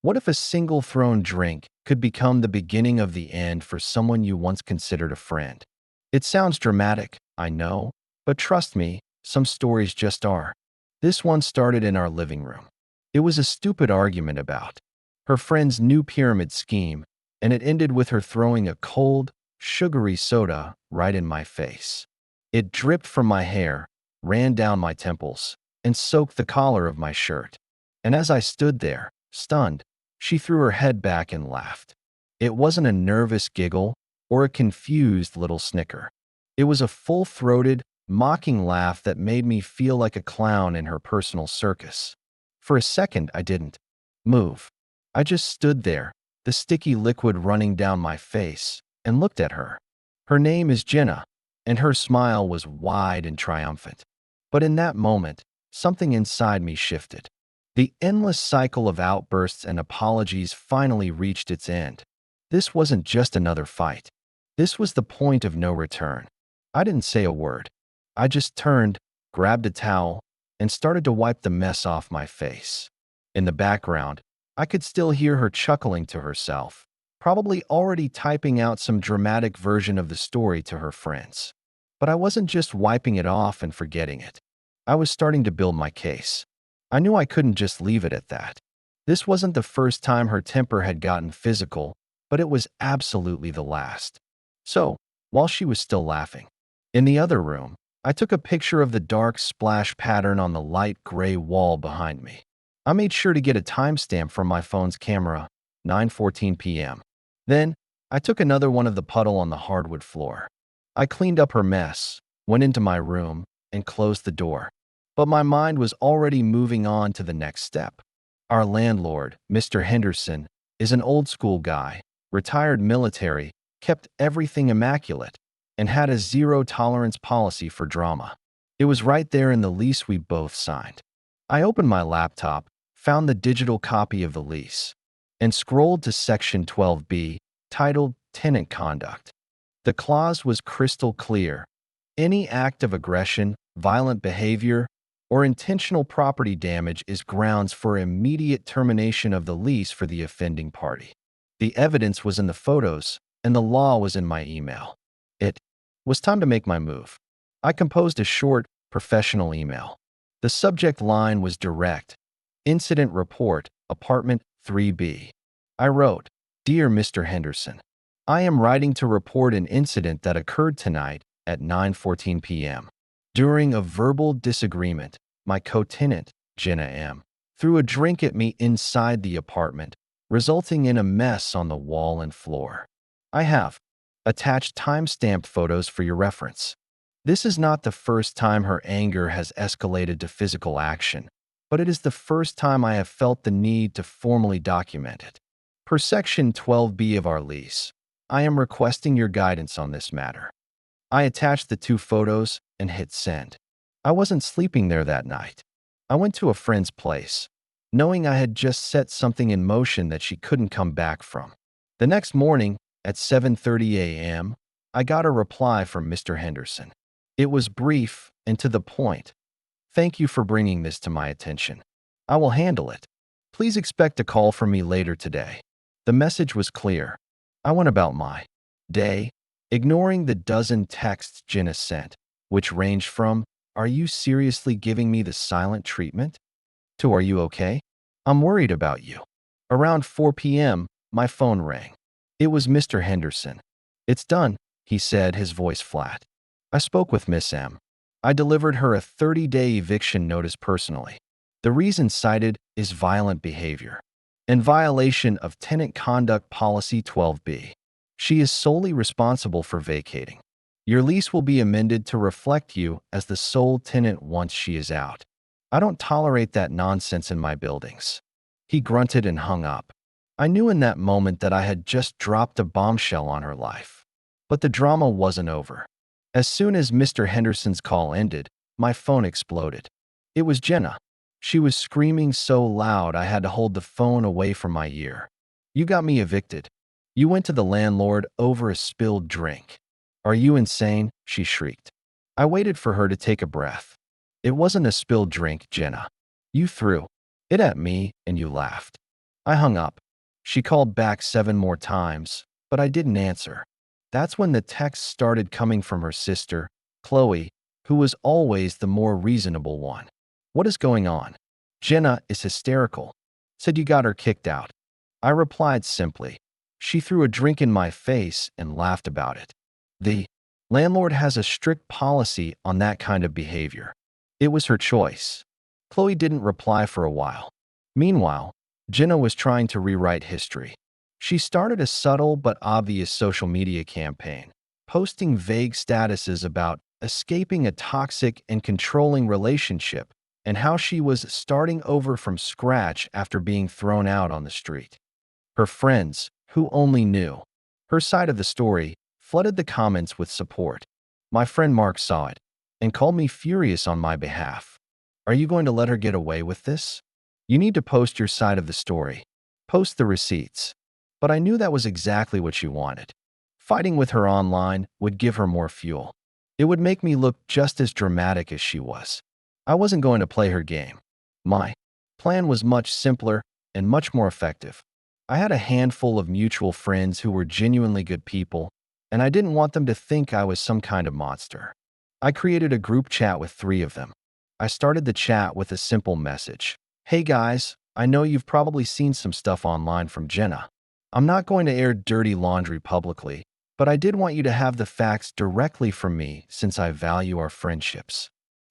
What if a single thrown drink could become the beginning of the end for someone you once considered a friend? It sounds dramatic, I know, but trust me, some stories just are. This one started in our living room. It was a stupid argument about her friend's new pyramid scheme, and it ended with her throwing a cold, sugary soda right in my face. It dripped from my hair, ran down my temples, and soaked the collar of my shirt. And as I stood there, stunned, she threw her head back and laughed. It wasn't a nervous giggle or a confused little snicker. It was a full-throated, mocking laugh that made me feel like a clown in her personal circus. For a second, I didn't move. I just stood there, the sticky liquid running down my face, and looked at her. Her name is Jenna, and her smile was wide and triumphant. But in that moment, something inside me shifted. The endless cycle of outbursts and apologies finally reached its end. This wasn't just another fight. This was the point of no return. I didn't say a word. I just turned, grabbed a towel, and started to wipe the mess off my face. In the background, I could still hear her chuckling to herself, probably already typing out some dramatic version of the story to her friends. But I wasn't just wiping it off and forgetting it. I was starting to build my case. I knew I couldn't just leave it at that. This wasn't the first time her temper had gotten physical, but it was absolutely the last. So, while she was still laughing, in the other room, I took a picture of the dark splash pattern on the light gray wall behind me. I made sure to get a timestamp from my phone's camera, 9:14 p.m. Then, I took another one of the puddle on the hardwood floor. I cleaned up her mess, went into my room, and closed the door. But my mind was already moving on to the next step. Our landlord, Mr. Henderson, is an old-school guy, retired military, kept everything immaculate, and had a zero-tolerance policy for drama. It was right there in the lease we both signed. I opened my laptop, found the digital copy of the lease, and scrolled to Section 12B, titled Tenant Conduct. The clause was crystal clear. Any act of aggression, violent behavior, or intentional property damage is grounds for immediate termination of the lease for the offending party. The evidence was in the photos, and the law was in my email. It was time to make my move. I composed a short, professional email. The subject line was direct. Incident report, apartment 3B. I wrote, "Dear Mr. Henderson, I am writing to report an incident that occurred tonight at 9:14 p.m. During a verbal disagreement, my co-tenant, Jenna M., threw a drink at me inside the apartment, resulting in a mess on the wall and floor. I have attached time-stamped photos for your reference. This is not the first time her anger has escalated to physical action, but it is the first time I have felt the need to formally document it. Per Section 12B of our lease, I am requesting your guidance on this matter." I attached the two photos and hit send. I wasn't sleeping there that night. I went to a friend's place, knowing I had just set something in motion that she couldn't come back from. The next morning, at 7:30 a.m., I got a reply from Mr. Henderson. It was brief and to the point. "Thank you for bringing this to my attention. I will handle it. Please expect a call from me later today." The message was clear. I went about my day, ignoring the dozen texts Jenna sent, which ranged from, "Are you seriously giving me the silent treatment?" to, "Are you okay? I'm worried about you." Around 4 p.m., my phone rang. It was Mr. Henderson. "It's done," he said, his voice flat. "I spoke with Miss M. I delivered her a 30-day eviction notice personally. The reason cited is violent behavior, in violation of Tenant Conduct Policy 12B. She is solely responsible for vacating. Your lease will be amended to reflect you as the sole tenant once she is out. I don't tolerate that nonsense in my buildings." He grunted and hung up. I knew in that moment that I had just dropped a bombshell on her life. But the drama wasn't over. As soon as Mr. Henderson's call ended, my phone exploded. It was Jenna. She was screaming so loud I had to hold the phone away from my ear. "You got me evicted. You went to the landlord over a spilled drink. Are you insane?" she shrieked. I waited for her to take a breath. "It wasn't a spilled drink, Jenna. You threw it at me and you laughed. I hung up. She called back 7 more times, but I didn't answer. That's when the texts started coming from her sister, Chloe, who was always the more reasonable one. What is going on? Jenna is hysterical. Said you got her kicked out. I replied simply. She threw a drink in my face and laughed about it. The landlord has a strict policy on that kind of behavior. It was her choice. Chloe didn't reply for a while. Meanwhile, Jenna was trying to rewrite history. She started a subtle but obvious social media campaign, posting vague statuses about escaping a toxic and controlling relationship and how she was starting over from scratch after being thrown out on the street. Her friends, who only knew her side of the story, flooded the comments with support. My friend Mark saw it and called me furious on my behalf. Are you going to let her get away with this? You need to post your side of the story. Post the receipts. But I knew that was exactly what she wanted. Fighting with her online would give her more fuel. It would make me look just as dramatic as she was. I wasn't going to play her game. My plan was much simpler and much more effective. I had a handful of mutual friends who were genuinely good people, and I didn't want them to think I was some kind of monster. I created a group chat with 3 of them. I started the chat with a simple message. Hey guys, I know you've probably seen some stuff online from Jenna. I'm not going to air dirty laundry publicly, but I did want you to have the facts directly from me since I value our friendships.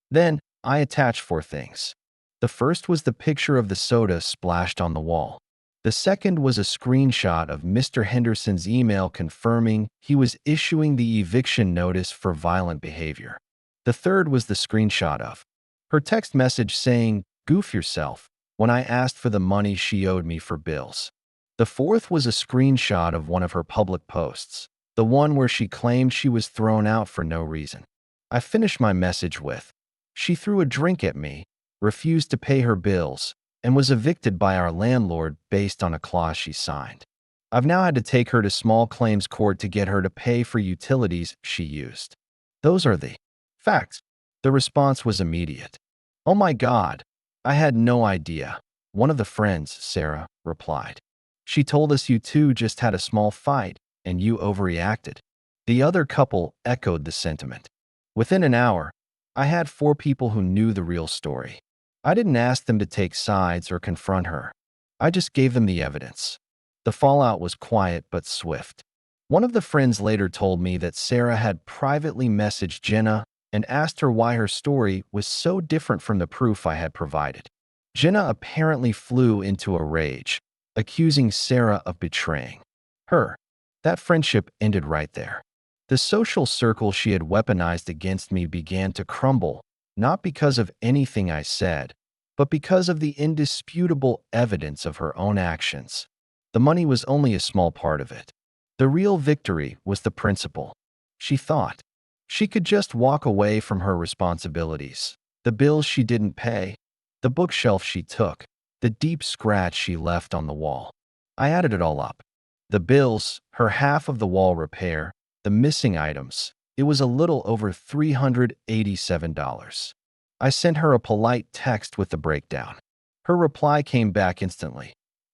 Then, I attached 4 things. The first was the picture of the soda splashed on the wall. The second was a screenshot of Mr. Henderson's email confirming he was issuing the eviction notice for violent behavior. The third was the screenshot of her text message saying, "Goof yourself," when I asked for the money she owed me for bills. The fourth was a screenshot of one of her public posts, the one where she claimed she was thrown out for no reason. I finished my message with, "She threw a drink at me, refused to pay her bills, and was evicted by our landlord based on a clause she signed. I've now had to take her to small claims court to get her to pay for utilities she used." Those are the facts. The response was immediate. "Oh my God, I had no idea." One of the friends, Sarah, replied. "She told us you two just had a small fight and you overreacted." The other couple echoed the sentiment. Within an hour, I had 4 people who knew the real story. I didn't ask them to take sides or confront her. I just gave them the evidence. The fallout was quiet but swift. One of the friends later told me that Sarah had privately messaged Jenna and asked her why her story was so different from the proof I had provided. Jenna apparently flew into a rage, accusing Sarah of betraying her. That friendship ended right there. The social circle she had weaponized against me began to crumble, not because of anything I said, but because of the indisputable evidence of her own actions. The money was only a small part of it. The real victory was the principle. She thought she could just walk away from her responsibilities, the bills she didn't pay, the bookshelf she took, the deep scratch she left on the wall. I added it all up. The bills, her half of the wall repair, the missing items. It was a little over $387. I sent her a polite text with the breakdown. Her reply came back instantly.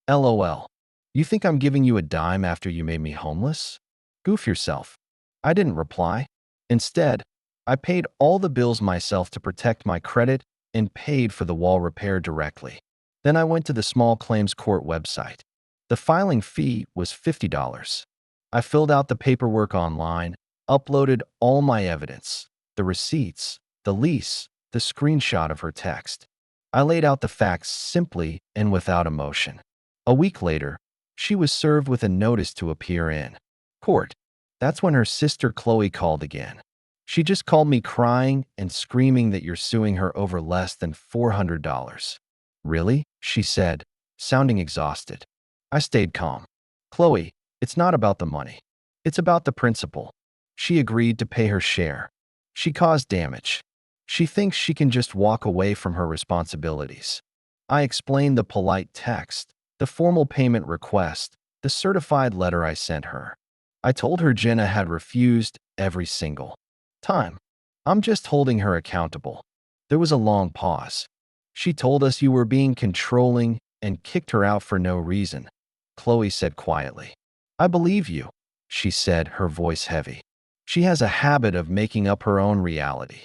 LOL. You think I'm giving you a dime after you made me homeless? Goof yourself. I didn't reply. Instead, I paid all the bills myself to protect my credit and paid for the wall repair directly. Then I went to the small claims court website. The filing fee was $50. I filled out the paperwork online, uploaded all my evidence, the receipts, the lease, the screenshot of her text. I laid out the facts simply and without emotion. A week later, she was served with a notice to appear in court. That's when her sister Chloe called again. She just called me crying and screaming that you're suing her over less than $400. Really? She said, sounding exhausted. I stayed calm. Chloe, it's not about the money. It's about the principle. She agreed to pay her share. She caused damage. She thinks she can just walk away from her responsibilities. I explained the polite text, the formal payment request, the certified letter I sent her. I told her Jenna had refused every single time. I'm just holding her accountable. There was a long pause. She told us you were being controlling and kicked her out for no reason, Chloe said quietly. I believe you, she said, her voice heavy. She has a habit of making up her own reality.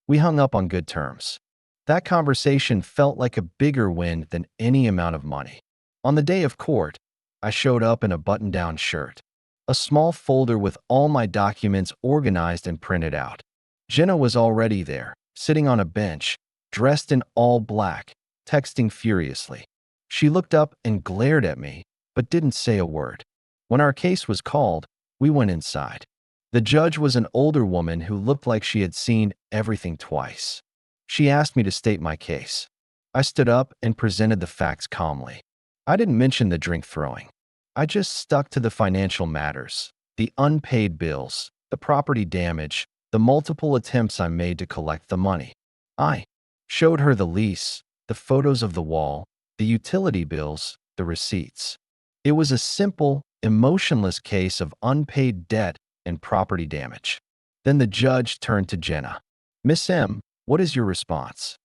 We hung up on good terms. That conversation felt like a bigger win than any amount of money. On the day of court, I showed up in a button-down shirt, a small folder with all my documents organized and printed out. Jenna was already there, sitting on a bench, dressed in all black, texting furiously. She looked up and glared at me, but didn't say a word. When our case was called, we went inside. The judge was an older woman who looked like she had seen everything twice. She asked me to state my case. I stood up and presented the facts calmly. I didn't mention the drink throwing. I just stuck to the financial matters, the unpaid bills, the property damage, the multiple attempts I made to collect the money. I showed her the lease, the photos of the wall, the utility bills, the receipts. It was a simple, emotionless case of unpaid debt and property damage. Then the judge turned to Jenna. Miss M, what is your response?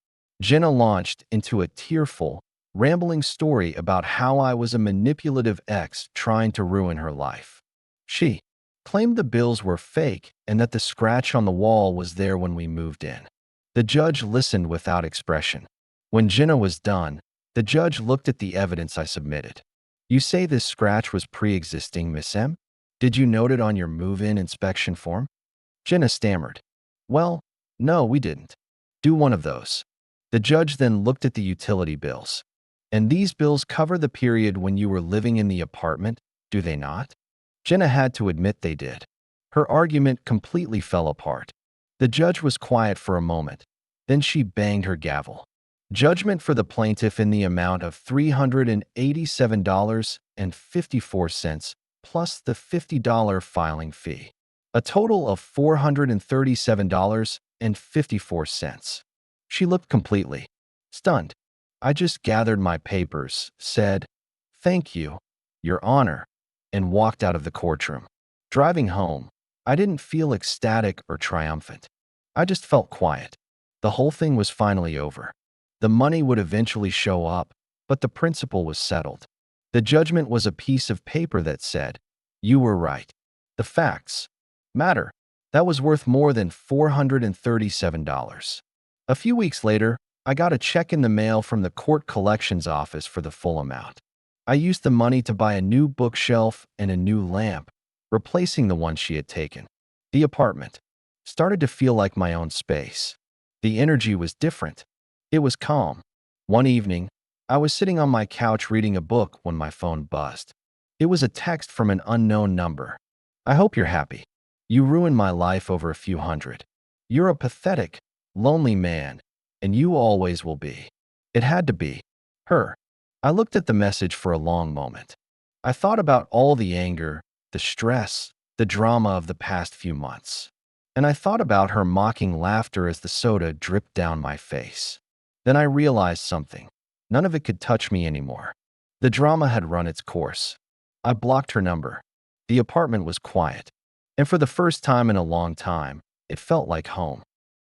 Jenna launched into a tearful, rambling story about how I was a manipulative ex trying to ruin her life. She claimed the bills were fake and that the scratch on the wall was there when we moved in. The judge listened without expression. When Jenna was done, the judge looked at the evidence I submitted. You say this scratch was pre-existing, Miss M? Did you note it on your move-in inspection form? Jenna stammered. Well, no, we didn't. Do one of those. The judge then looked at the utility bills. And these bills cover the period when you were living in the apartment, do they not? Jenna had to admit they did. Her argument completely fell apart. The judge was quiet for a moment. Then she banged her gavel. Judgment for the plaintiff in the amount of $387.54 plus the $50 filing fee. A total of $437.54. She looked completely stunned. I just gathered my papers, said, "Thank you, Your Honor," and walked out of the courtroom. Driving home, I didn't feel ecstatic or triumphant. I just felt quiet. The whole thing was finally over. The money would eventually show up, but the principle was settled. The judgment was a piece of paper that said, "You were right. The facts matter." That was worth more than $437. A few weeks later, I got a check in the mail from the court collections office for the full amount. I used the money to buy a new bookshelf and a new lamp, replacing the one she had taken. The apartment started to feel like my own space. The energy was different. It was calm. One evening, I was sitting on my couch reading a book when my phone buzzed. It was a text from an unknown number. I hope you're happy. You ruined my life over a few hundred. You're a pathetic, lonely man, and you always will be. It had to be her. I looked at the message for a long moment. I thought about all the anger, the stress, the drama of the past few months. And I thought about her mocking laughter as the soda dripped down my face. Then I realized something. None of it could touch me anymore. The drama had run its course. I blocked her number. The apartment was quiet. And for the first time in a long time, it felt like home.